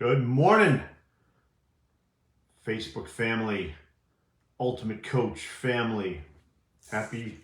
Good morning, Facebook family, Ultimate Coach family. Happy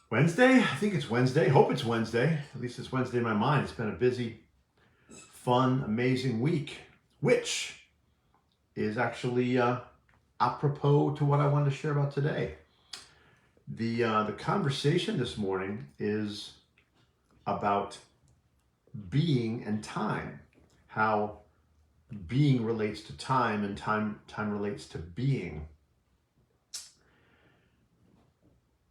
Wednesday? I think it's Wednesday. Hope it's Wednesday. At least it's Wednesday in my mind. It's been a busy, fun, amazing week, which is actually apropos to what I wanted to share about today. The conversation this morning is about being and time, how being relates to time and time relates to being.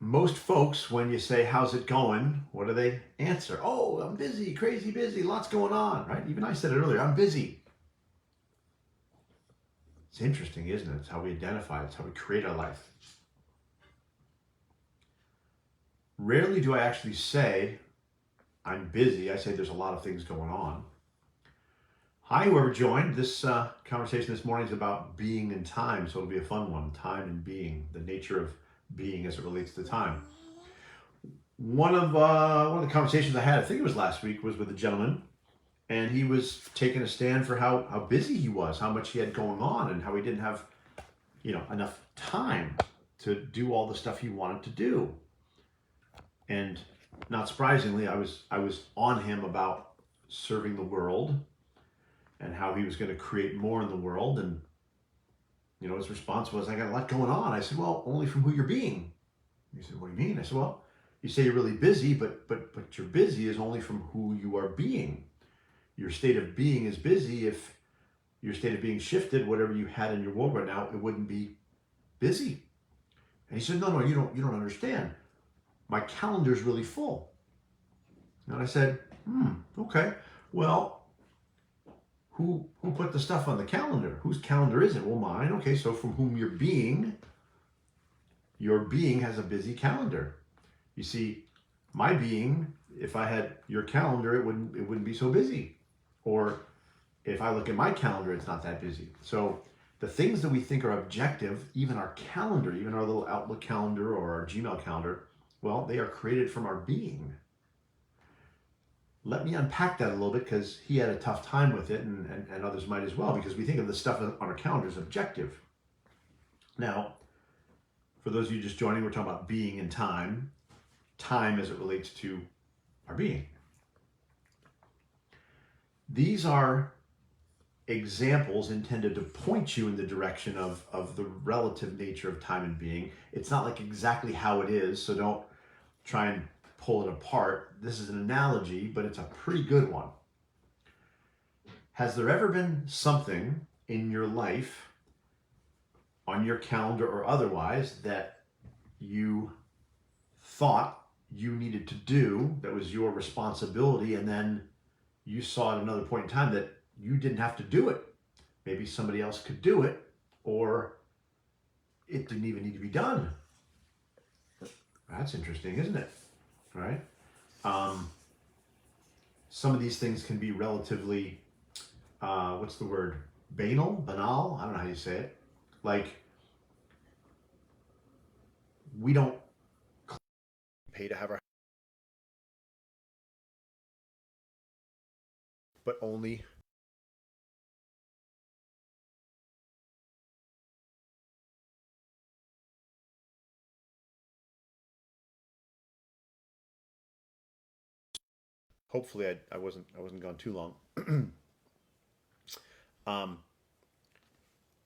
Most folks, when you say, how's it going? What do they answer? Oh, I'm busy, crazy busy, lots going on, right? Even I said it earlier, I'm busy. It's interesting, isn't it? It's how we identify, it's how we create our life. Rarely do I actually say, I'm busy. I say there's a lot of things going on. Hi, whoever joined. This conversation this morning is about being and time, so it'll be a fun one. Time and being, the nature of being as it relates to time. One of the conversations I had, I think it was last week, was with a gentleman, and he was taking a stand for how busy he was, how much he had going on, and how he didn't have, enough time to do all the stuff he wanted to do. And not surprisingly, I was on him about serving the world and how he was going to create more in the world. And his response was, I got a lot going on. I said, well, only from who you're being. He said, what do you mean? I said, well, you say you're really busy, but your busy is only from who you are being. Your state of being is busy. If your state of being shifted, whatever you had in your world right now, it wouldn't be busy. And he said, no, you don't understand. My calendar's really full. And I said, okay. Well, who put the stuff on the calendar? Whose calendar is it? Well, mine. Okay, so from whom you're being, your being has a busy calendar. You see, my being, if I had your calendar, it wouldn't be so busy. Or if I look at my calendar, it's not that busy. So the things that we think are objective, even our calendar, even our little Outlook calendar or our Gmail calendar, well, they are created from our being. Let me unpack that a little bit, because he had a tough time with it, and others might as well, because we think of the stuff on our calendar as objective. Now, for those of you just joining, we're talking about being and time as it relates to our being. These are examples intended to point you in the direction of the relative nature of time and being. It's not like exactly how it is, so don't try and pull it apart. This is an analogy, but it's a pretty good one. Has there ever been something in your life, on your calendar or otherwise, that you thought you needed to do, that was your responsibility, and then you saw at another point in time that you didn't have to do it? Maybe somebody else could do it, or it didn't even need to be done. That's interesting, isn't it? Right? Some of these things can be relatively, what's the word? Banal? I don't know how you say it. Like, we don't pay to have our, but only hopefully I wasn't gone too long.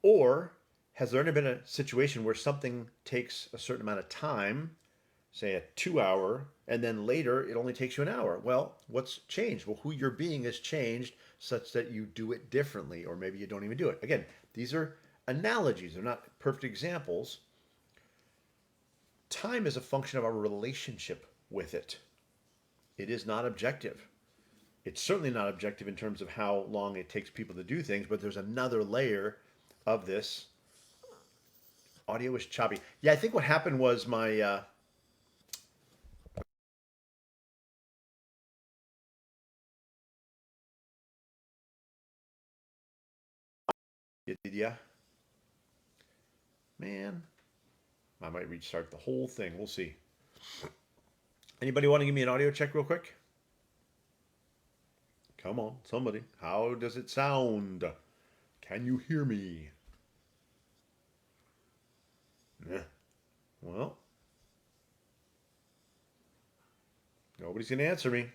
Or has there ever been a situation where something takes a certain amount of time, say a 2 hour, and then later it only takes you an hour? Well, what's changed? Well, who you're being has changed such that you do it differently, or maybe you don't even do it. Again, these are analogies, they're not perfect examples. Time is a function of our relationship with it. It is not objective. It's certainly not objective in terms of how long it takes people to do things, but there's another layer of this. Audio was choppy. Yeah, I think what happened was my yeah, man, I might restart the whole thing. We'll see. Anybody want to give me an audio check real quick? Come on, somebody. How does it sound? Can you hear me? Yeah. Well, nobody's going to answer me.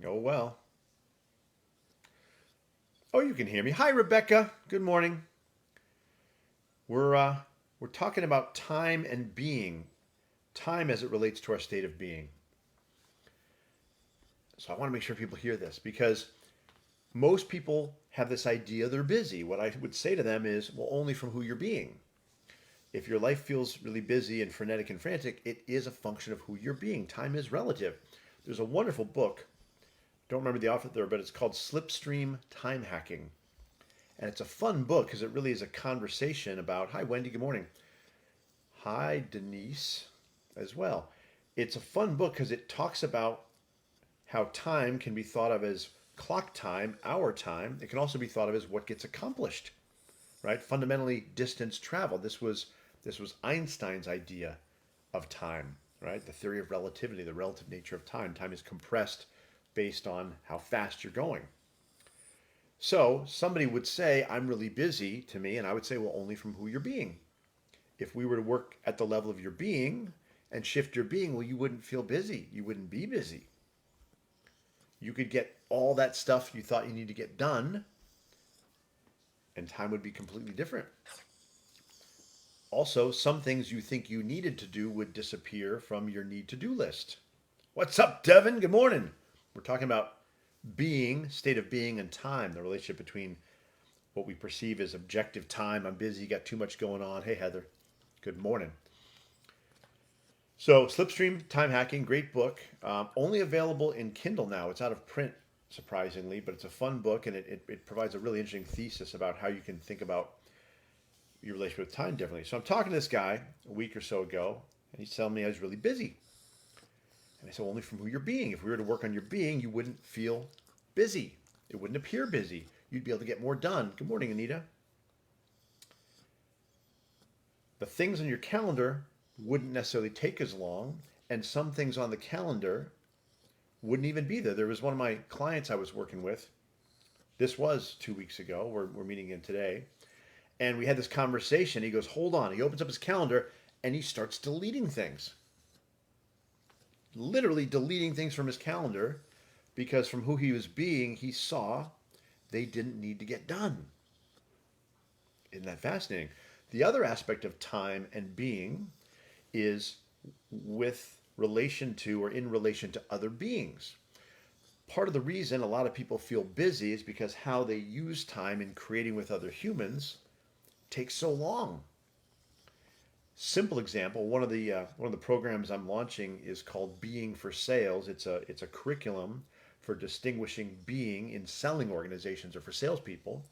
Oh, well. Oh, you can hear me. Hi, Rebecca. Good morning. We're talking about time and being. Time as it relates to our state of being. So I want to make sure people hear this because most people have this idea they're busy. What I would say to them is, well, only from who you're being. If your life feels really busy and frenetic and frantic, it is a function of who you're being. Time is relative. There's a wonderful book, don't remember the author there, but it's called Slipstream Time Hacking. And it's a fun book because it really is a conversation about, hi, Wendy, good morning. Hi, Denise, as well. It's a fun book because it talks about how time can be thought of as clock time, hour time. It can also be thought of as what gets accomplished, right? Fundamentally, distance traveled. This was Einstein's idea of time, right? The theory of relativity, the relative nature of time. Time is compressed based on how fast you're going. So somebody would say, I'm really busy to me, and I would say, well, only from who you're being. If we were to work at the level of your being and shift your being, well, you wouldn't feel busy. You wouldn't be busy. You could get all that stuff you thought you need to get done, and time would be completely different. Also, some things you think you needed to do would disappear from your need to do list. What's up, Devin? Good morning. We're talking about being, state of being, and time, the relationship between what we perceive as objective time. I'm busy, got too much going on. Hey, Heather. Good morning. So, Slipstream Time Hacking, great book. Only available in Kindle now. It's out of print, surprisingly, but it's a fun book, and it provides a really interesting thesis about how you can think about your relationship with time differently. So I'm talking to this guy a week or so ago, and he's telling me I was really busy. And I said, well, only from who you're being. If we were to work on your being, you wouldn't feel busy. It wouldn't appear busy. You'd be able to get more done. Good morning, Anita. The things on your calendar wouldn't necessarily take as long, and some things on the calendar wouldn't even be there. There was one of my clients I was working with. This was 2 weeks ago. We're meeting in today. And we had this conversation. He goes, hold on. He opens up his calendar and he starts deleting things. Literally deleting things from his calendar because from who he was being, he saw they didn't need to get done. Isn't that fascinating? The other aspect of time and being is with relation to or in relation to other beings. Part of the reason a lot of people feel busy is because how they use time in creating with other humans takes so long. Simple example, one of the programs I'm launching is called Being for Sales. It's a curriculum for distinguishing being in selling organizations or for salespeople,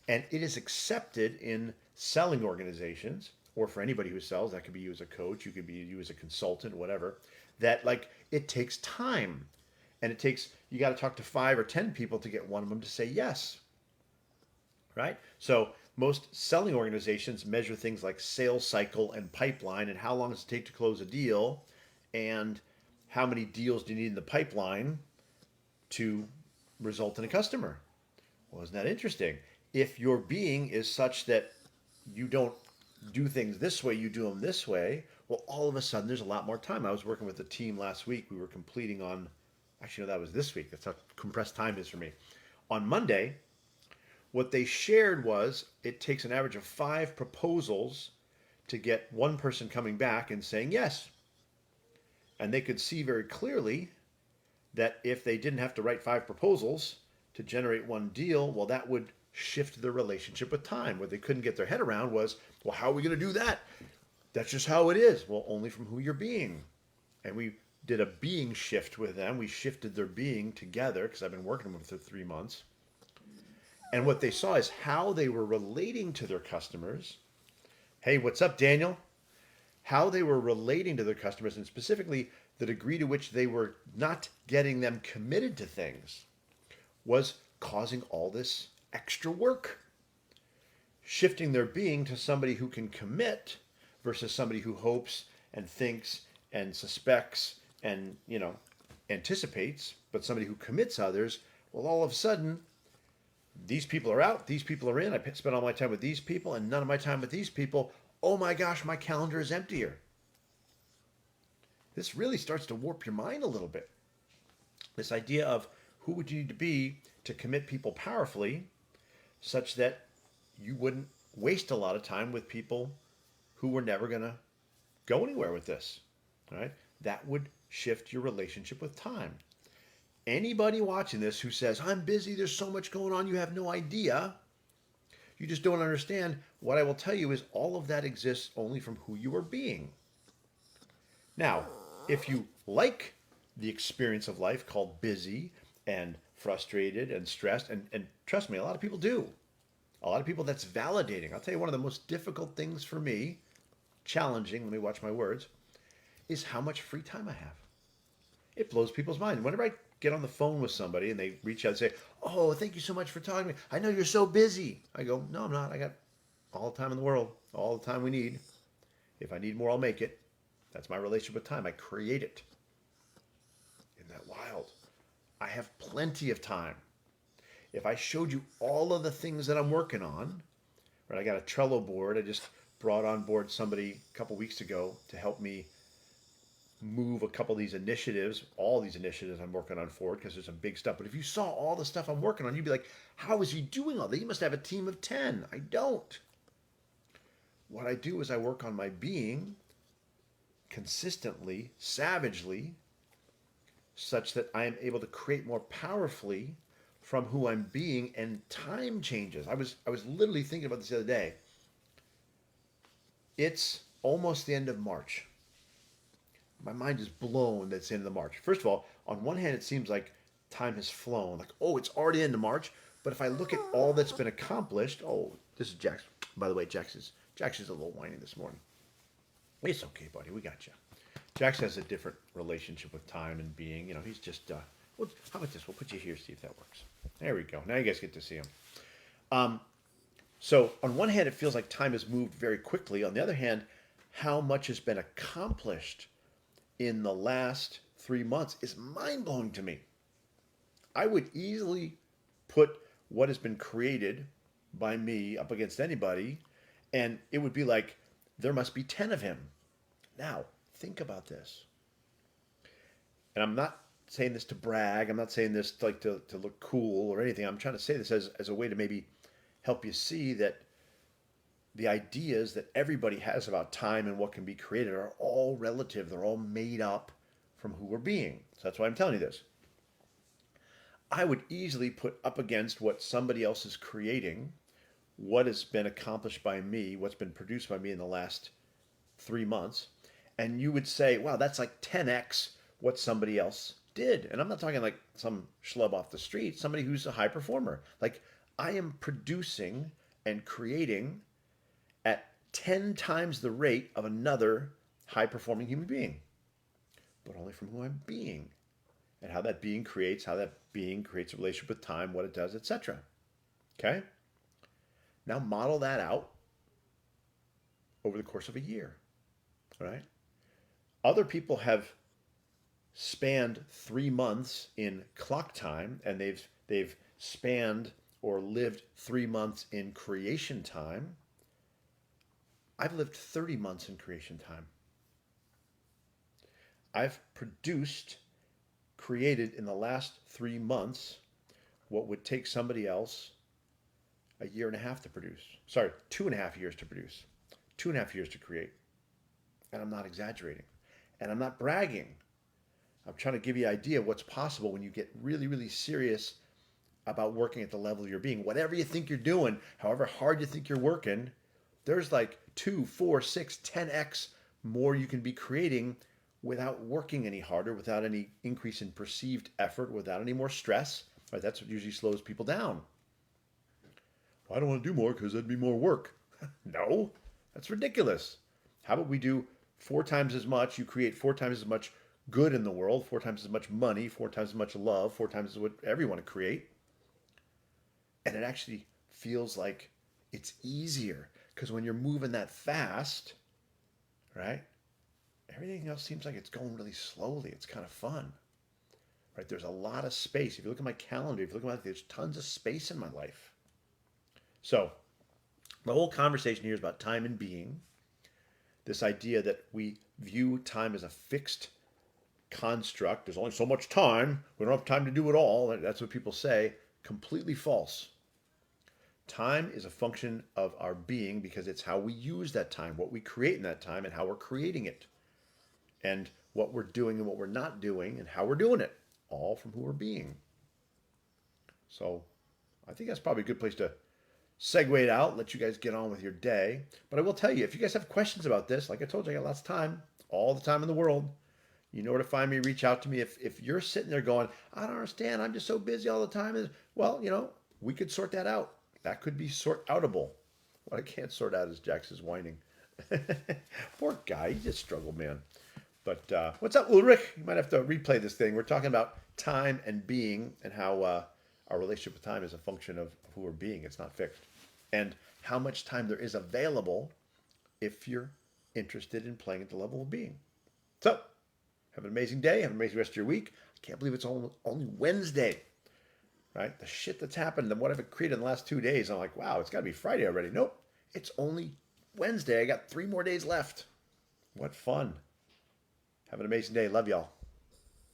and it is accepted in selling organizations or for anybody who sells. That could be you as a coach, you could be you as a consultant, whatever. That like it takes time, and you got to talk to 5 or 10 people to get one of them to say yes. Right? So most selling organizations measure things like sales cycle and pipeline and how long does it take to close a deal and how many deals do you need in the pipeline to result in a customer. Well, isn't that interesting? If your being is such that you don't do things this way, you do them this way, well, all of a sudden there's a lot more time. I was working with a team last week. We were completing on, actually, no, that was this week. That's how compressed time is for me. On Monday, what they shared was it takes an average of 5 proposals to get one person coming back and saying yes. And they could see very clearly that if they didn't have to write 5 proposals to generate one deal, well, that would shift their relationship with time. What they couldn't get their head around was, well, how are we going to do that? That's just how it is. Well, only from who you're being. And we did a being shift with them. We shifted their being together because I've been working with them for 3 months. And what they saw is how they were relating to their customers. Hey, what's up, Daniel? How they were relating to their customers, and specifically the degree to which they were not getting them committed to things, was causing all this extra work. Shifting their being to somebody who can commit versus somebody who hopes and thinks and suspects and, anticipates, but somebody who commits others Well, all of a sudden, these people are out, these people are in. I spend all my time with these people and none of my time with these people. Oh my gosh, my calendar is emptier. This really starts to warp your mind a little bit. This idea of who would you need to be to commit people powerfully such that you wouldn't waste a lot of time with people who were never going to go anywhere with this. Right? That would shift your relationship with time. Anybody watching this who says, I'm busy, there's so much going on, you have no idea, you just don't understand, what I will tell you is all of that exists only from who you are being. Now, if you like the experience of life called busy and frustrated and stressed, and trust me, a lot of people do. A lot of people, that's validating. I'll tell you, one of the most difficult things for me, challenging, let me watch my words, is how much free time I have. It blows people's mind. Whenever I get on the phone with somebody and they reach out and say, oh, thank you so much for talking to me. I know you're so busy. I go, no, I'm not. I got all the time in the world, all the time we need. If I need more, I'll make it. That's my relationship with time. I create it. Isn't that wild? I have plenty of time. If I showed you all of the things that I'm working on, right? I got a Trello board. I just brought on board somebody a couple weeks ago to help me move a couple of these initiatives, all these initiatives I'm working on forward because there's some big stuff. But if you saw all the stuff I'm working on, you'd be like, how is he doing all that? He must have a team of 10. I don't. What I do is I work on my being consistently, savagely, such that I am able to create more powerfully from who I'm being, and time changes. I was literally thinking about this the other day. It's almost the end of March. My mind is blown that it's the end of March. First of all, on one hand, it seems like time has flown. Like, oh, it's already into March. But if I look at all that's been accomplished, oh, this is Jax. By the way, Jax is a little whiny this morning. It's okay, buddy. We got you. Jax has a different relationship with time and being. You know, he's just. Well, how about this? We'll put you here, see if that works. There we go. Now you guys get to see him. So on one hand, it feels like time has moved very quickly. On the other hand, how much has been accomplished in the last 3 months is mind-blowing to me. I would easily put what has been created by me up against anybody, and it would be like, there must be 10 of him. Now, think about this. And I'm not saying this to brag. I'm not saying this like to look cool or anything. I'm trying to say this as a way to maybe help you see that the ideas that everybody has about time and what can be created are all relative. They're all made up from who we're being. So that's why I'm telling you this. I would easily put up against what somebody else is creating, what has been accomplished by me, what's been produced by me in the last 3 months, and you would say, wow, that's like 10x what somebody else did. And I'm not talking like some schlub off the street, somebody who's a high performer. Like, I am producing and creating at 10 times the rate of another high-performing human being, but only from who I'm being, and how that being creates a relationship with time, what it does, etc. Okay? Now model that out over the course of a year, right? Other people have spanned 3 months in clock time, and they've spanned or lived 3 months in creation time. I've lived 30 months in creation time. I've created in the last 3 months what would take somebody else a year and a half to produce. Sorry, 2.5 years to produce. 2.5 years to create. And I'm not exaggerating. And I'm not bragging. I'm trying to give you an idea of what's possible when you get really, really serious about working at the level of your being. Whatever you think you're doing, however hard you think you're working, there's like 2, 4, 6, 10x more you can be creating without working any harder, without any increase in perceived effort, without any more stress. Right? That's what usually slows people down. Well, I don't want to do more because that'd be more work. No, that's ridiculous. How about we do 4 times as much? You create 4 times as much good in the world, 4 times as much money, 4 times as much love, 4 times as whatever you want to create. And it actually feels like it's easier. Because when you're moving that fast, right, everything else seems like it's going really slowly. It's kind of fun, right? There's a lot of space. If you look at my calendar, if you look at my life, there's tons of space in my life. So the whole conversation here is about time and being. This idea that we view time as a fixed construct. There's only so much time. We don't have time to do it all. That's what people say. Completely false. Time is a function of our being because it's how we use that time, what we create in that time, and how we're creating it, and what we're doing and what we're not doing, and how we're doing it, all from who we're being. So I think that's probably a good place to segue it out, let you guys get on with your day. But I will tell you, if you guys have questions about this, like I told you, I got lots of time, all the time in the world. You know where to find me. Reach out to me. If you're sitting there going, I don't understand, I'm just so busy all the time. Well, we could sort that out. That could be sort-outable. What I can't sort out is Jax is whining. Poor guy. He just struggled, man. But what's up, Ulrich? You might have to replay this thing. We're talking about time and being and how our relationship with time is a function of who we're being. It's not fixed. And how much time there is available if you're interested in playing at the level of being. So, have an amazing day. Have an amazing rest of your week. I can't believe it's only Wednesday. Right? The shit that's happened and what I've created in the last 2 days, I'm like, wow, it's got to be Friday already. Nope. It's only Wednesday. I got 3 more days left. What fun. Have an amazing day. Love y'all.